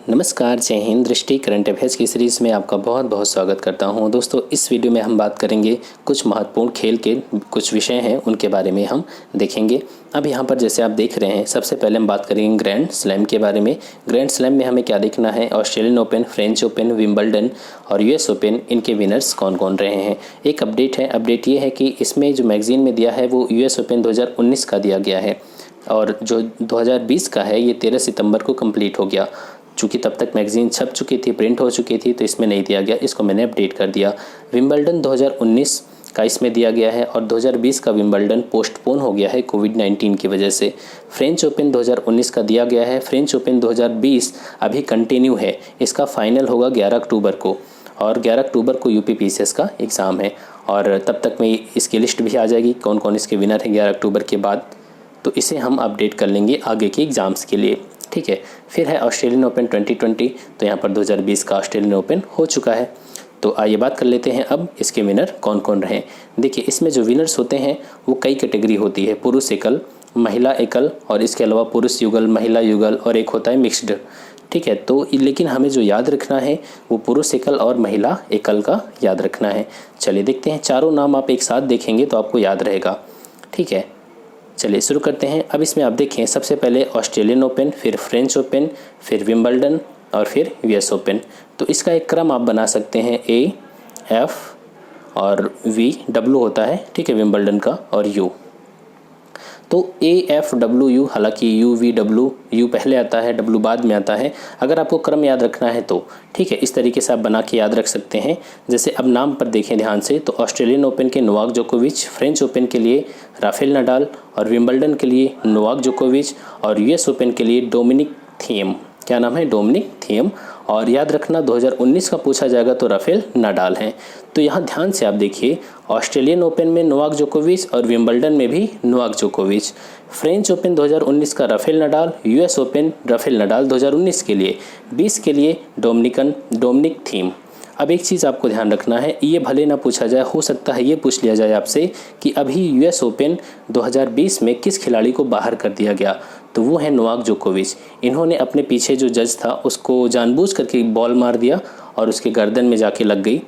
नमस्कार, जय हिंद। दृष्टि करंट अफेयर्स की सीरीज़ में आपका बहुत बहुत स्वागत करता हूं। दोस्तों, इस वीडियो में हम बात करेंगे कुछ महत्वपूर्ण खेल के कुछ विषय हैं उनके बारे में हम देखेंगे। अब यहां पर जैसे आप देख रहे हैं, सबसे पहले हम बात करेंगे ग्रैंड स्लैम के बारे में। ग्रैंड स्लैम में हमें क्या देखना है, Australian open, French open, Wimbledon और यूएस ओपन, इनके विनर्स कौन कौन रहे हैं। एक अपडेट है, अपडेट ये है कि इसमें जो मैगजीन में दिया है वो यूएस ओपन 2019 का दिया गया है और जो 2020 का है ये 13 सितंबर को कंप्लीट हो गया। चूँकि तब तक मैगज़ीन छप चुकी थी, प्रिंट हो चुकी थी, तो इसमें नहीं दिया गया, इसको मैंने अपडेट कर दिया। विंबलडन 2019 का इसमें दिया गया है और 2020 का विंबलडन पोस्टपोन हो गया है कोविड-19 की वजह से। फ्रेंच ओपन 2019 का दिया गया है। फ्रेंच ओपन 2020 अभी कंटिन्यू है, इसका फाइनल होगा 11 अक्टूबर को और 11 अक्टूबर को यूपीपीसीएस का एग्ज़ाम है और तब तक में इसकी लिस्ट भी आ जाएगी कौन कौन इसके विनर है 11 अक्टूबर के बाद, तो इसे हम अपडेट कर लेंगे आगे के एग्ज़ाम्स के लिए। ठीक है, फिर है ऑस्ट्रेलियन ओपन 2020, तो यहाँ पर 2020 का ऑस्ट्रेलियन ओपन हो चुका है। तो आइए बात कर लेते हैं अब इसके विनर कौन कौन रहे। देखिए, इसमें जो विनर्स होते हैं वो कई कैटेगरी होती है, पुरुष एकल, महिला एकल और इसके अलावा पुरुष युगल, महिला युगल और एक होता है मिक्स्ड। ठीक है, तो लेकिन हमें जो याद रखना है वो पुरुष एकल और महिला एकल का याद रखना है। चलिए देखते हैं, चारों नाम आप एक साथ देखेंगे तो आपको याद रहेगा। ठीक है, चलिए शुरू करते हैं। अब इसमें आप देखें, सबसे पहले ऑस्ट्रेलियन ओपन, फिर फ्रेंच ओपन, फिर विंबलडन और फिर यूएस ओपन। तो इसका एक क्रम आप बना सकते हैं, ए एफ और वी डब्ल्यू होता है। ठीक है, विंबलडन का और यू, तो ए एफ डब्ल्यू यू, हालांकि यू वी डब्ल्यू, यू पहले आता है डब्ल्यू बाद में आता है। अगर आपको क्रम याद रखना है तो ठीक है, इस तरीके से आप बना के याद रख सकते हैं। जैसे अब नाम पर देखें ध्यान से, तो ऑस्ट्रेलियन ओपन के नोवाक जोकोविच, फ्रेंच ओपन के लिए राफेल नडाल और विंबलडन के लिए नोवाक जोकोविच और यूएस ओपन के लिए डोमिनिक थिएम। क्या नाम है? Dominic Thiem. और याद रखना 2019 का पूछा जाएगा तो राफेल नडाल हैं। तो यहाँ ध्यान से आप देखिए, ऑस्ट्रेलियन ओपन में नोवाक जोकोविच और विंबलडन में भी नोवाक जोकोविच, फ्रेंच ओपन 2019 का Rafael Nadal, US open Rafael Nadal 2019 के लिए, 20 के लिए डोमिनिक थीम। अब एक चीज़ आपको ध्यान रखना है, ये भले ना पूछा जाए, हो सकता है ये पूछ लिया जाए आपसे कि अभी यूएस ओपन 2020 में किस खिलाड़ी को बाहर कर दिया गया, तो वो है नोवाक जोकोविच। इन्होंने अपने पीछे जो जज था उसको जानबूझ करके बॉल मार दिया और उसके गर्दन में जाके लग गई,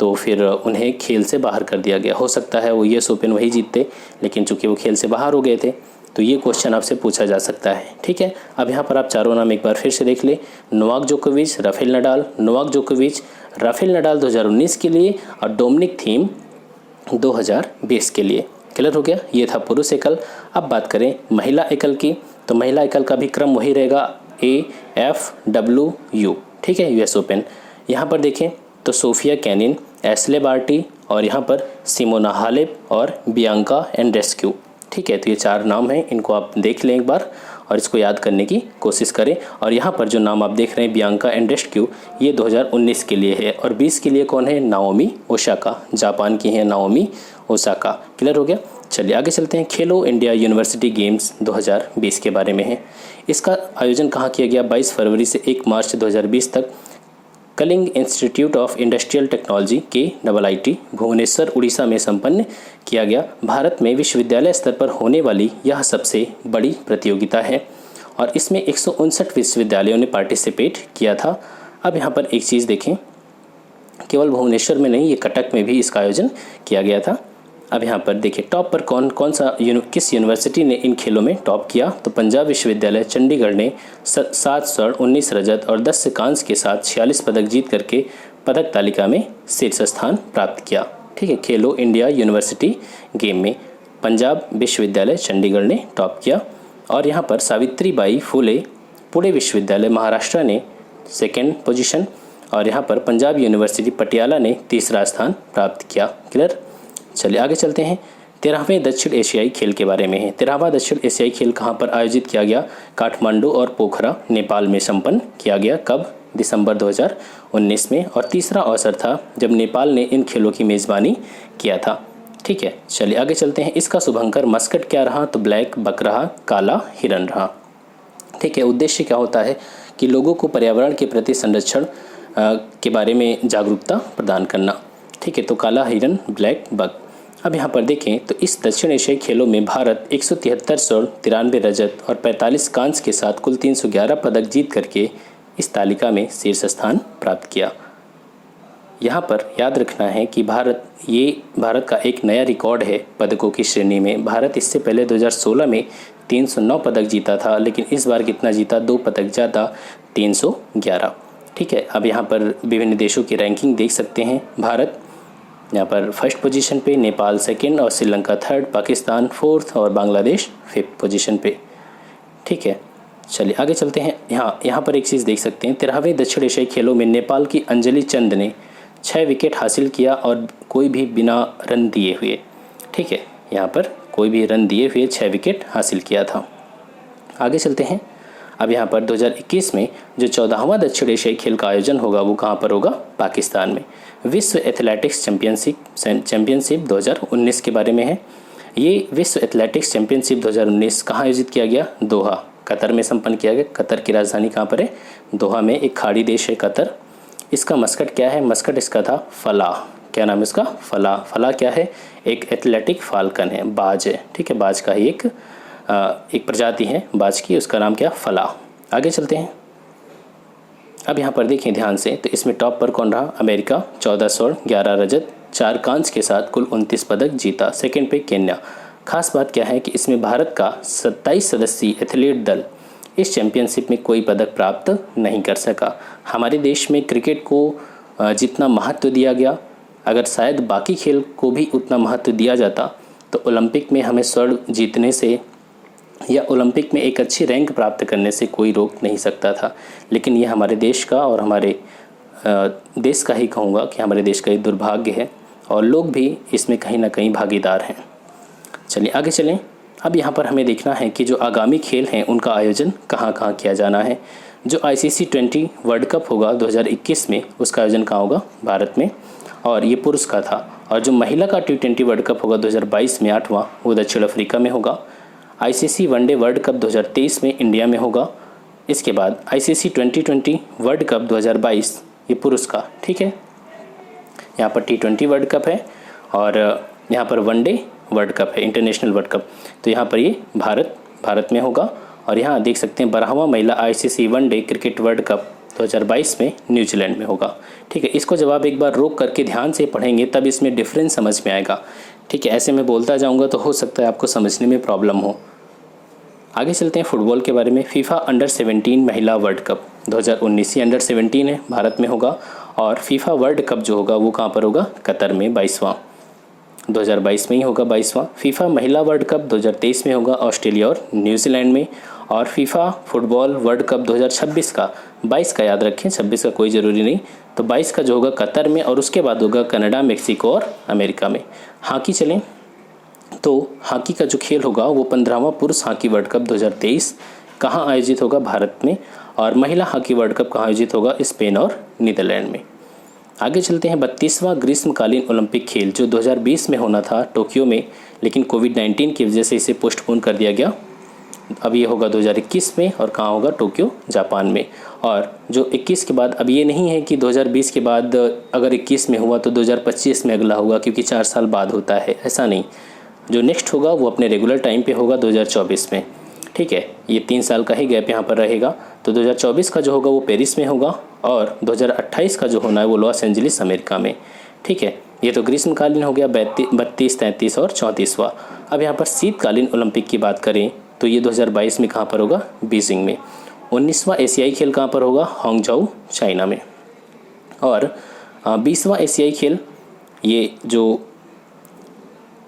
तो फिर उन्हें खेल से बाहर कर दिया गया। हो सकता है वो यूएस ओपन वही जीतते, लेकिन चूंकि वो खेल से बाहर हो गए थे, तो ये क्वेश्चन आपसे पूछा जा सकता है। ठीक है, अब यहाँ पर आप चारों नाम एक बार फिर से देख ले, नोवाक जोकोविच, राफेल नडाल, नोवाक जोकोविच, राफेल नडाल 2019 के लिए और डोमिनिक थीम 2020 के लिए। क्लियर हो गया? ये था पुरुष एकल। अब बात करें महिला एकल की, तो महिला एकल का भी क्रम वही रहेगा, ए एफ डब्ल्यू यू। ठीक है, यूएस ओपन। यहाँ पर देखें तो सोफिया कैनिन, एस्ले बार्टी और यहाँ पर सिमोना हालेप और बियांका एंड्रेस्क्यू। ठीक है, तो ये चार नाम हैं, इनको आप देख लें एक बार और इसको याद करने की कोशिश करें। और यहाँ पर जो नाम आप देख रहे हैं बियांका एंड्रेस्क्यू, ये 2019 के लिए है और 20 के लिए कौन है? नाओमी ओसाका, जापान की हैं नाओमी ओसाका। क्लियर हो गया? चलिए आगे चलते हैं। खेलो इंडिया यूनिवर्सिटी गेम्स 2020 के बारे में है। इसका आयोजन कहाँ किया गया? 22 फरवरी से 1 मार्च 2020 तक Kalinga institute of industrial technology KIIT Bhubaneswar Orissa में संपन्न किया गया। भारत में विश्वविद्यालय स्तर पर होने वाली यह सबसे बड़ी प्रतियोगिता है और इसमें 159 विश्वविद्यालयों ने पार्टिसिपेट किया था। अब यहाँ पर एक चीज़ देखें, केवल भुवनेश्वर में नहीं, ये कटक में भी इसका आयोजन किया गया था। अब यहाँ पर देखिए, टॉप पर कौन सा किस यूनिवर्सिटी ने इन खेलों में टॉप किया, तो पंजाब विश्वविद्यालय चंडीगढ़ ने 7 स्वर्ण, 19 रजत और 10 कांस्य के साथ 46 पदक जीत करके पदक तालिका में शीर्ष स्थान प्राप्त किया। ठीक है, खेलो इंडिया यूनिवर्सिटी गेम में पंजाब विश्वविद्यालय चंडीगढ़ ने टॉप किया और यहाँ पर सावित्रीबाई फुले पुणे विश्वविद्यालय महाराष्ट्र ने 2nd पोजीशन और यहाँ पर पंजाब यूनिवर्सिटी पटियाला ने 3रा स्थान प्राप्त किया। क्लियर? चलिए आगे चलते हैं। 13वें दक्षिण एशियाई खेल के बारे में है। 13वां दक्षिण एशियाई खेल कहाँ पर आयोजित किया गया? काठमांडू और पोखरा नेपाल में संपन्न किया गया। कब? दिसंबर 2019 में। और तीसरा अवसर था जब नेपाल ने इन खेलों की मेज़बानी किया था। ठीक है, चलिए आगे चलते हैं। इसका शुभंकर मस्कट क्या रहा? तो ब्लैक बक रहा, काला हिरन रहा। ठीक है, उद्देश्य क्या होता है कि लोगों को पर्यावरण के प्रति संरक्षण के बारे में जागरूकता प्रदान करना। ठीक है, तो काला हिरन, ब्लैक बक। अब यहाँ पर देखें तो इस दक्षिण एशियाई खेलों में भारत 173 स्वर्ण, 93 रजत और 45 कांस्य के साथ कुल 311 पदक जीत करके इस तालिका में शीर्ष स्थान प्राप्त किया। यहाँ पर याद रखना है कि भारत का एक नया रिकॉर्ड है पदकों की श्रेणी में। भारत इससे पहले 2016 में 309 पदक जीता था, लेकिन इस बार कितना जीता, 2 पदक ज़्यादा, 311। ठीक है, अब यहाँ पर विभिन्न देशों की रैंकिंग देख सकते हैं। भारत यहाँ पर फर्स्ट पोजीशन पे, नेपाल सेकंड और श्रीलंका थर्ड, पाकिस्तान फोर्थ और बांग्लादेश फिफ्थ पोजीशन पे। ठीक है, चलिए आगे चलते हैं। यहाँ पर एक चीज़ देख सकते हैं, 13वें दक्षिण एशियाई खेलों में नेपाल की अंजलि चंद ने 6 विकेट हासिल किया और कोई भी बिना रन दिए हुए। ठीक है, यहाँ पर कोई भी रन दिए हुए 6 विकेट हासिल किया था। आगे चलते हैं। अब यहाँ पर 2021 में जो 14वां दक्षिण एशियाई खेल का आयोजन होगा वो कहाँ पर होगा, पाकिस्तान में। विश्व एथलेटिक्स चैम्पियनशिप 2019 के बारे में है। ये विश्व एथलेटिक्स चैम्पियनशिप 2019 कहाँ आयोजित किया गया, दोहा, कतर में संपन्न किया गया। कतर की राजधानी कहाँ पर है, दोहा में। एक खाड़ी देश है कतर। इसका मस्कट क्या है, मस्कट इसका था फलाह। क्या नाम है इसका, फलाह। फलाह क्या है, एक एथलेटिक फाल्कन है, बाज है। ठीक है, बाज का ही एक प्रजाति है बाज की, उसका नाम क्या, फलाह। आगे चलते हैं। अब यहाँ पर देखें ध्यान से, तो इसमें टॉप पर कौन रहा, अमेरिका, 14 स्वर्ण 11 रजत 4 कांस्य के साथ कुल 29 पदक जीता। सेकंड पे केन्या। खास बात क्या है कि इसमें भारत का 27 सदस्यीय एथलीट दल इस चैंपियनशिप में कोई पदक प्राप्त नहीं कर सका। हमारे देश में क्रिकेट को जितना महत्व दिया गया, अगर शायद बाकी खेल को भी उतना महत्व दिया जाता तो ओलंपिक में हमें स्वर्ण जीतने से या ओलंपिक में एक अच्छी रैंक प्राप्त करने से कोई रोक नहीं सकता था। लेकिन ये हमारे देश का और हमारे देश का ही कहूँगा कि हमारे देश का ये दुर्भाग्य है, और लोग भी इसमें कहीं ना कहीं भागीदार हैं। चलिए आगे चलें। अब यहाँ पर हमें देखना है कि जो आगामी खेल हैं उनका आयोजन कहाँ कहाँ किया जाना है। जो ICC T20 वर्ल्ड कप होगा 2021 में, उसका आयोजन कहाँ होगा, भारत में, और ये पुरुष का था। और जो महिला का T20 वर्ल्ड कप होगा 2022 में 8वां, वो दक्षिण अफ्रीका में होगा। ICC वनडे वर्ल्ड कप 2023 में इंडिया में होगा। इसके बाद ICC T20 वर्ल्ड कप 2022, ये पुरुष का। ठीक है, यहाँ पर T20 वर्ल्ड कप है और यहाँ पर वनडे वर्ल्ड कप है, इंटरनेशनल वर्ल्ड कप। तो यहाँ पर ये भारत में होगा। और यहाँ देख सकते हैं 12वां महिला ICC one day cricket world cup 2022 में न्यूजीलैंड में होगा। ठीक है, इसको जब आप एक बार रोक करके ध्यान से पढ़ेंगे तब इसमें डिफरेंस समझ में आएगा। ठीक है, ऐसे मैं बोलता जाऊँगा तो हो सकता है आपको समझने में प्रॉब्लम हो। आगे चलते हैं फुटबॉल के बारे में। फीफा अंडर 17 महिला वर्ल्ड कप 2019, ये अंडर 17 है, भारत में होगा। और फीफा वर्ल्ड कप जो होगा वो कहाँ पर होगा, कतर में, 22वां, 2022 में ही होगा 22वां। फीफा महिला वर्ल्ड कप 2023 में होगा, ऑस्ट्रेलिया और न्यूजीलैंड में। और फीफा फुटबॉल वर्ल्ड कप 2026 का, 22 का याद रखें, 26 का कोई ज़रूरी नहीं, तो 22 का जो होगा कतर में, और उसके बाद होगा कनाडा, मेक्सिको और अमेरिका में। हॉकी चलें तो हॉकी का जो खेल होगा वो 15वां पुरुष हॉकी वर्ल्ड कप 2023 कहाँ आयोजित होगा, भारत में। और महिला हॉकी वर्ल्ड कप कहाँ आयोजित होगा, स्पेन और नीदरलैंड में। आगे चलते हैं 32वां ग्रीष्मकालीन ओलंपिक खेल जो 2020 में होना था टोक्यो में, लेकिन कोविड-19 की वजह से इसे पोस्टपोन कर दिया गया। अब ये होगा 2021 में, और कहाँ होगा, टोक्यो, जापान में। और जो 21 के बाद, अब ये नहीं है कि 2020 के बाद अगर 21 में हुआ तो 2025 में अगला होगा, क्योंकि 4 साल बाद होता है, ऐसा नहीं। जो नेक्स्ट होगा वो अपने रेगुलर टाइम पे होगा 2024 में। ठीक है, ये 3 साल का ही गैप यहाँ पर रहेगा। तो 2024 का जो होगा वो पेरिस में होगा, और 2028 का जो होना है वो लॉस एंजलिस, अमेरिका में। ठीक है, ये तो ग्रीष्मकालीन हो गया, 32, 33 और 34वां। अब यहाँ पर शीतकालीन ओलंपिक की बात करें तो ये 2022 में कहाँ पर होगा, बीजिंग में। 19वां एशियाई खेल कहाँ पर होगा, हांगझाऊ, चाइना में। और 20वां एशियाई खेल ये जो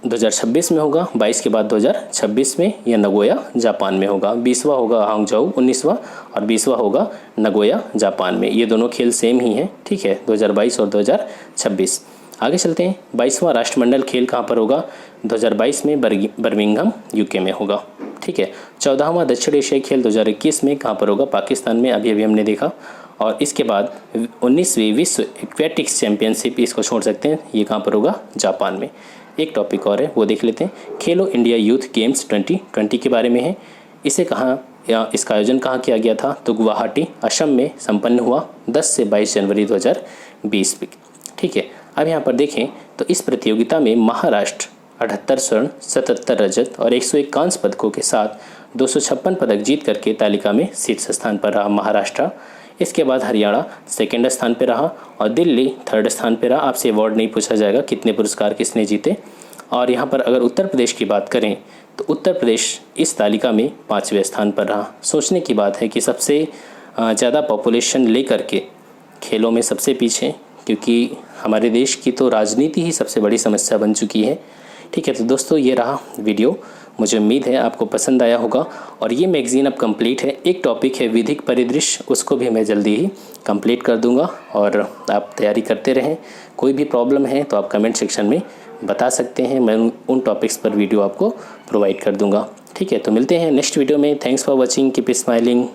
2026 में होगा, 22 के बाद 2026 में यह नगोया, जापान में होगा। 20वां होगा हांगझाऊ 19वां, और 20वां होगा नगोया, जापान में। ये दोनों खेल सेम ही हैं। ठीक है, 2022 और 2026। आगे चलते हैं। 22वां राष्ट्रमंडल खेल कहाँ पर होगा, 2022 में बर्मिंघम, यूके में होगा। ठीक है, 14वां दक्षिण एशियाई खेल 2021 में कहाँ पर होगा, पाकिस्तान में, अभी हमने देखा। और इसके बाद 19वीं विश्व एक्वेटिक्स चैंपियनशिप, इसको छोड़ सकते हैं, ये कहाँ पर होगा, जापान में। एक टॉपिक और है वो देख लेते हैं। खेलो इंडिया यूथ गेम्स 2020 के बारे में है। इसे इसका आयोजन कहाँ किया गया था, तो गुवाहाटी, असम में संपन्न हुआ 10 से 22 जनवरी 2020 में। ठीक है, अब यहाँ पर देखें तो इस प्रतियोगिता में महाराष्ट्र 78 स्वर्ण, 77 रजत और 101 कांस्य पदकों के साथ 256 पदक जीत करके तालिका में शीर्ष स्थान पर रहा महाराष्ट्र। इसके बाद हरियाणा सेकंड स्थान पे रहा और दिल्ली थर्ड स्थान पे रहा। आपसे अवार्ड नहीं पूछा जाएगा कितने पुरस्कार किसने जीते। और यहाँ पर अगर उत्तर प्रदेश की बात करें तो उत्तर प्रदेश इस तालिका में 5वें स्थान पर रहा। सोचने की बात है कि सबसे ज़्यादा पॉपुलेशन लेकर के खेलों में सबसे पीछे, क्योंकि हमारे देश की तो राजनीति ही सबसे बड़ी समस्या बन चुकी है। ठीक है, तो दोस्तों ये रहा वीडियो, मुझे उम्मीद है आपको पसंद आया होगा। और ये मैगज़ीन अब कंप्लीट है। एक टॉपिक है विधिक परिदृश्य, उसको भी मैं जल्दी ही कंप्लीट कर दूंगा और आप तैयारी करते रहें। कोई भी प्रॉब्लम है तो आप कमेंट सेक्शन में बता सकते हैं, मैं उन टॉपिक्स पर वीडियो आपको प्रोवाइड कर दूंगा। ठीक है, तो मिलते हैं नेक्स्ट वीडियो में। Thanks for watching, keep smiling.